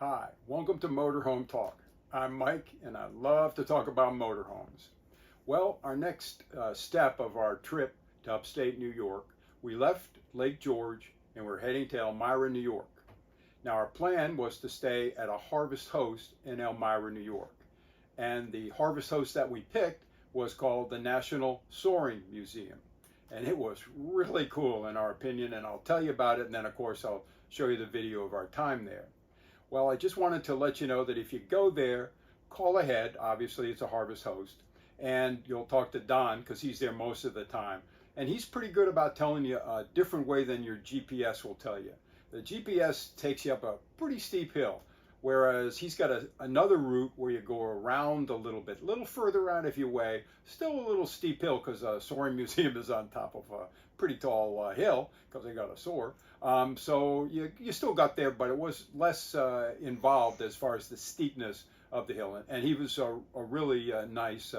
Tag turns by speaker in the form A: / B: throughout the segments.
A: Hi, welcome to Motorhome Talk. I'm Mike and I love to talk about motorhomes. Well, our next step of our trip to upstate New York, we left Lake George and we're heading to Elmira, New York. Now our plan was to stay at a Harvest Host in Elmira, New York. And the Harvest Host that we picked was called the National Soaring Museum. And it was really cool in our opinion, and I'll tell you about it, and then of course I'll show you the video of our time there. Well, I just wanted to let you know that if you go there, call ahead. Obviously, it's a Harvest Host. And you'll talk to Don because he's there most of the time. And he's pretty good about telling you a different way than your GPS will tell you. The GPS takes you up a pretty steep hill, whereas he's got another route where you go around a little further out if you weigh. Still a little steep hill because a soaring museum is on top of a pretty tall hill because they got to soar. So you still got there, but it was less involved as far as the steepness of the hill. And he was a really nice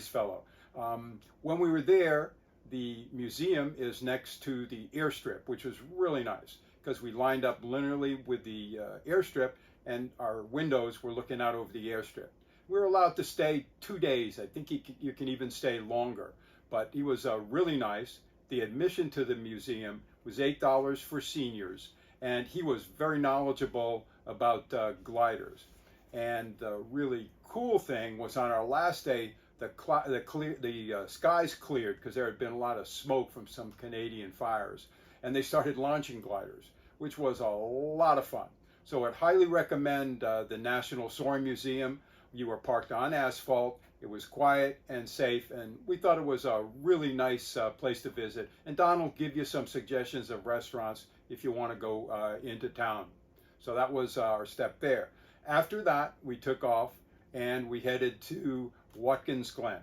A: fellow. When we were there, the museum is next to the airstrip, which was really nice because we lined up linearly with the airstrip and our windows were looking out over the airstrip. We were allowed to stay 2 days. I think you can even stay longer, but he was really nice. The admission to the museum was $8 for seniors, and he was very knowledgeable about gliders. And the really cool thing was on our last day, the skies cleared because there had been a lot of smoke from some Canadian fires, and they started launching gliders, which was a lot of fun. So I'd highly recommend the National Soaring Museum. You were parked on asphalt. It was quiet and safe, and we thought it was a really nice place to visit. And Don will give you some suggestions of restaurants if you want to go into town. So that was our step there. After that, we took off and we headed to Watkins Glen.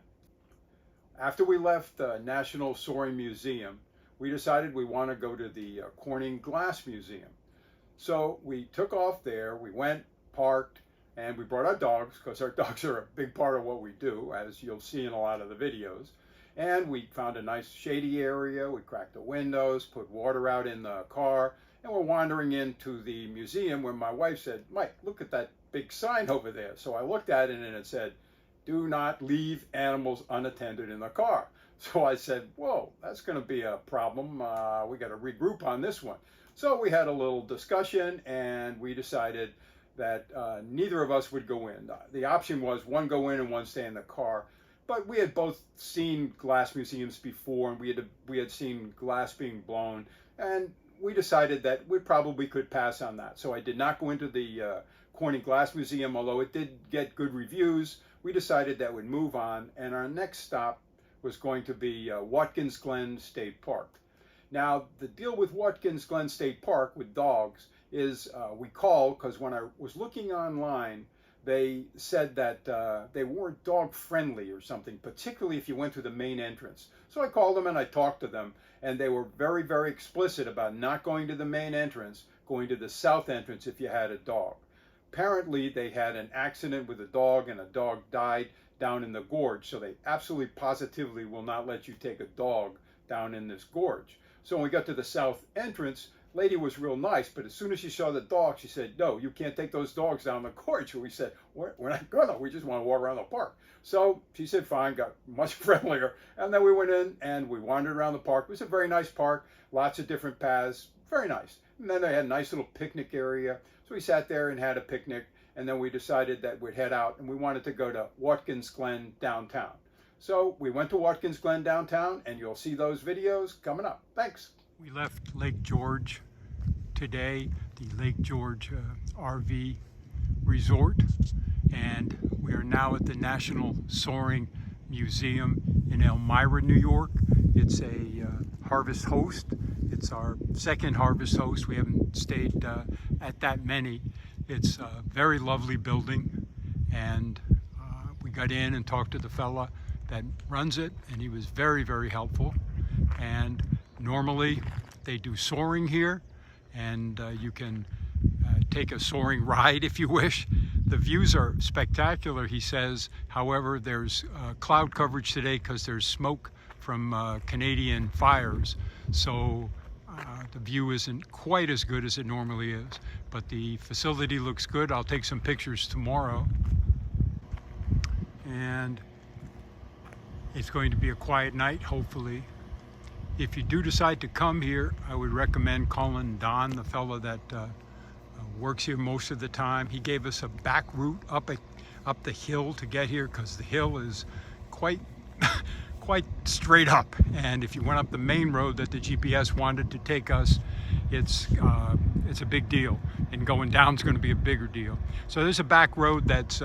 A: After we left the National Soaring Museum, we decided we want to go to the Corning Glass Museum. So we took off there, we went, parked, and we brought our dogs because our dogs are a big part of what we do, as you'll see in a lot of the videos. And we found a nice shady area. We cracked the windows, put water out in the car, and we're wandering into the museum where my wife said, "Mike, look at that big sign over there." So I looked at it and it said, "Do not leave animals unattended in the car." So I said, whoa, that's going to be a problem. We got to regroup on this one. So we had a little discussion and we decided that neither of us would go in. The option was one go in and one stay in the car, but we had both seen glass museums before, and we had seen glass being blown, and we decided that we probably could pass on that. So I did not go into the Corning Glass Museum, although it did get good reviews. We decided that we'd move on, and our next stop was going to be Watkins Glen State Park. Now, the deal with Watkins Glen State Park with dogs is we called because when I was looking online, they said that they weren't dog friendly or something, particularly if you went to the main entrance. So I called them and I talked to them, and they were very, very explicit about not going to the main entrance, going to the south entrance if you had a dog. Apparently, they had an accident with a dog and a dog died down in the gorge, so they absolutely positively will not let you take a dog down in this gorge. So when we got to the south entrance, lady was real nice, but as soon as she saw the dog, she said, "No, you can't take those dogs down the gorge." And we said, we're not gonna, we just want to walk around the park. So she said, fine, got much friendlier. And then we went in and we wandered around the park. It was a very nice park, lots of different paths, very nice. And then they had a nice little picnic area. So we sat there and had a picnic, and then we decided that we'd head out and we wanted to go to Watkins Glen downtown. So we went to Watkins Glen downtown, and you'll see those videos coming up. Thanks. We left Lake George today, the Lake George RV Resort, and we are now at the National Soaring Museum in Elmira, New York. It's a Harvest Host. It's our second Harvest Host. We haven't stayed at that many. It's a very lovely building, and we got in and talked to the fella that runs it, and he was very, very helpful. And normally they do soaring here, and you can take a soaring ride if you wish. The views are spectacular, he says. However, there's cloud coverage today because there's smoke from Canadian fires. So The view isn't quite as good as it normally is, but the facility looks good. I'll take some pictures tomorrow. And it's going to be a quiet night, hopefully. If you do decide to come here, I would recommend calling Don, the fellow that works here most of the time. He gave us a back route up the hill to get here, because the hill is quite quite straight up, and if you went up the main road that the GPS wanted to take us, it's a big deal, and going down is going to be a bigger deal. So there's a back road that's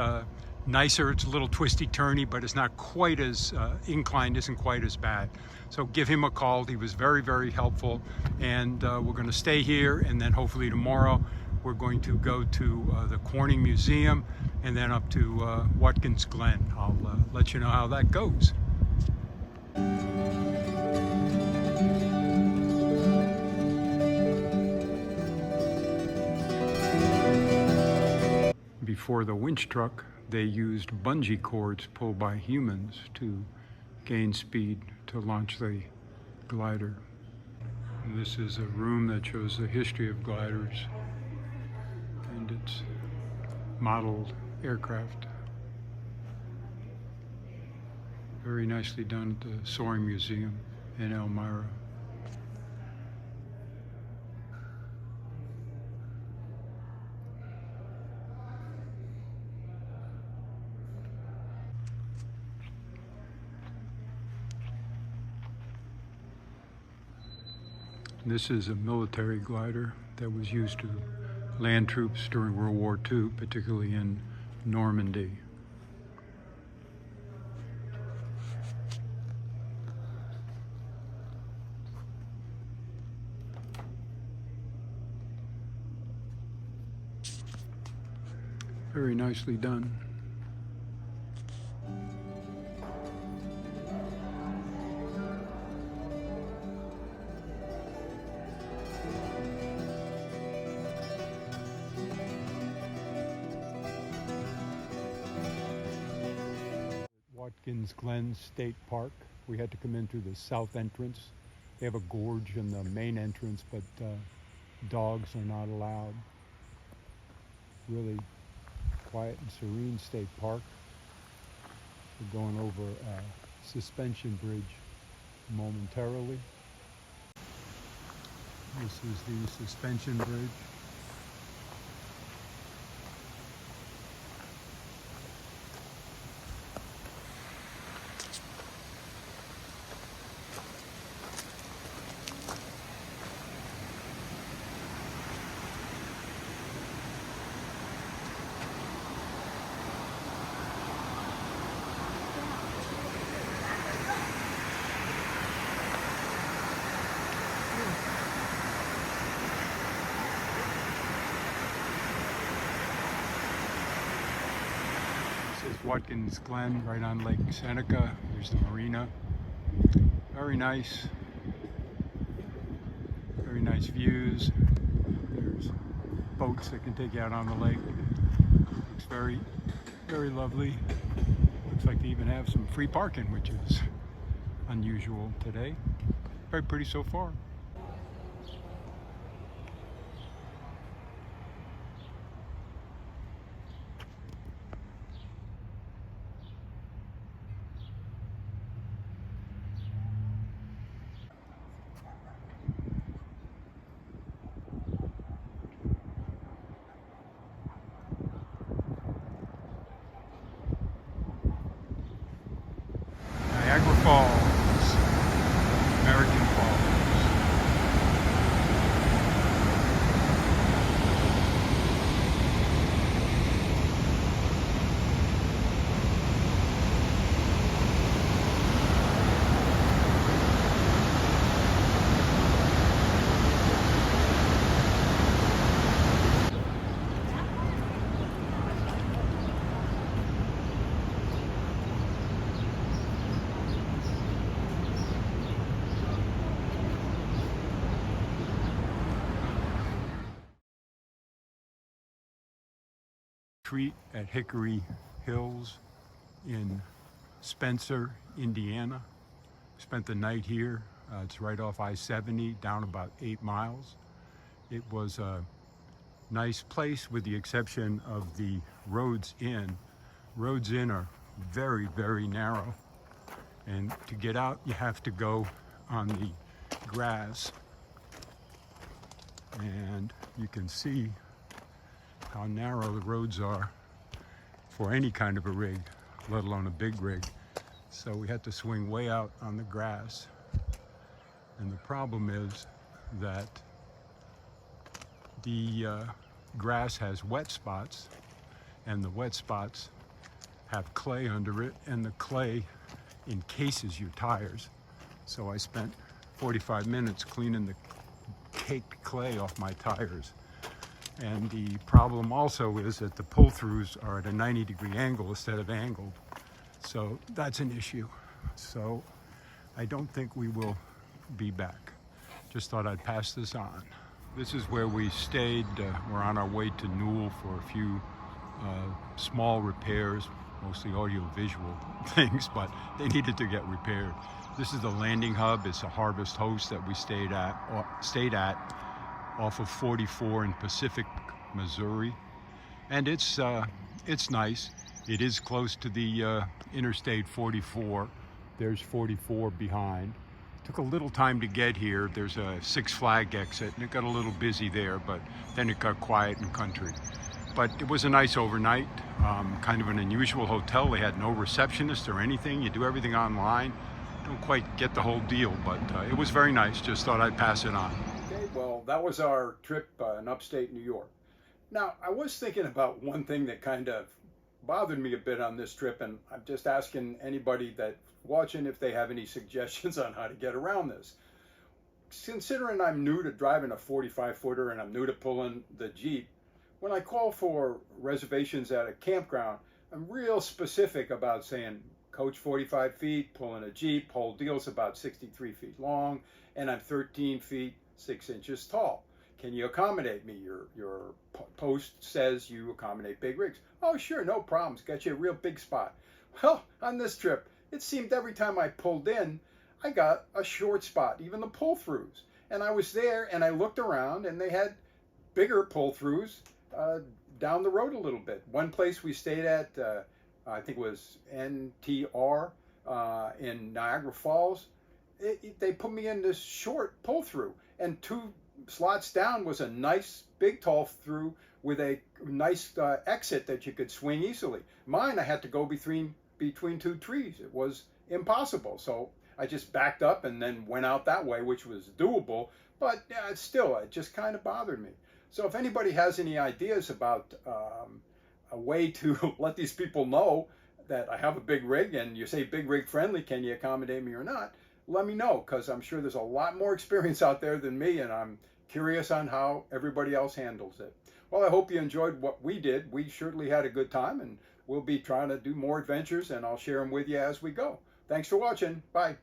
A: nicer. It's a little twisty turny, but it's not quite as inclined, isn't quite as bad. So give him a call. He was very, very helpful, and we're going to stay here, and then hopefully tomorrow we're going to go to the Corning Museum and then up to Watkins Glen. I'll let you know how that goes. Before the winch truck, they used bungee cords pulled by humans to gain speed to launch the glider. And this is a room that shows the history of gliders and its modeled aircraft. Very nicely done at the Soaring Museum in Elmira. This is a military glider that was used to land troops during World War II, particularly in Normandy. Very nicely done. Watkins Glen State Park. We had to come in through the south entrance. They have a gorge in the main entrance, but dogs are not allowed. Really quiet and serene state park. We're going over a suspension bridge momentarily. This is the suspension bridge. Watkins Glen, right on Lake Seneca. There's the marina. Very nice views. There's boats that can take you out on the lake. Looks very, very lovely. Looks like they even have some free parking, which is unusual today. Very pretty so far. Niagara Falls, American Falls. Retreat at Hickory Hills in Spencer, Indiana. Spent the night here. It's right off I-70, down about 8 miles. It was a nice place with the exception of the roads in. Roads in are very, very narrow. And to get out, you have to go on the grass. And you can see how narrow the roads are for any kind of a rig, let alone a big rig. So we had to swing way out on the grass. And the problem is that the grass has wet spots, and the wet spots have clay under it, and the clay encases your tires. So I spent 45 minutes cleaning the caked clay off my tires. And the problem also is that the pull-throughs are at a 90-degree angle instead of angled. So that's an issue. So I don't think we will be back. Just thought I'd pass this on. This is where we stayed. We're on our way to Newell for a few small repairs, mostly audio-visual things, but they needed to get repaired. This is the landing hub. It's a Harvest Host that we stayed at off of 44 in Pacific, Missouri, and it's nice. It is close to the Interstate 44. There's 44 behind. Took a little time to get here. There's a Six Flag exit, and it got a little busy there, but then it got quiet and country. But it was a nice overnight, kind of an unusual hotel. They had no receptionist or anything. You do everything online. Don't quite get the whole deal, but it was very nice. Just thought I'd pass it on. Okay, well, that was our trip in upstate New York. Now, I was thinking about one thing that kind of bothered me a bit on this trip, and I'm just asking anybody that's watching if they have any suggestions on how to get around this. Considering I'm new to driving a 45-footer and I'm new to pulling the Jeep, when I call for reservations at a campground, I'm real specific about saying coach 45 feet, pulling a Jeep, whole deal's about 63 feet long, and I'm 13 feet 6 inches tall. Can you accommodate me? Your post says you accommodate big rigs. Oh, sure, no problems. Got you a real big spot. Well, on this trip, it seemed every time I pulled in, I got a short spot, even the pull-throughs. And I was there, and I looked around, and they had bigger pull-throughs down the road a little bit. One place we stayed at, I think it was NTR in Niagara Falls. They put me in this short pull-through, and 2 slots down was a nice big tall through with a nice exit that you could swing easily. Mine, I had to go between 2 trees. It was impossible. So I just backed up and then went out that way, which was doable, but still, it just kind of bothered me. So if anybody has any ideas about a way to let these people know that I have a big rig, and you say big rig friendly, can you accommodate me or not? Let me know, because I'm sure there's a lot more experience out there than me, and I'm curious on how everybody else handles it. Well, I hope you enjoyed what we did. We certainly had a good time, and we'll be trying to do more adventures, and I'll share them with you as we go. Thanks for watching. Bye.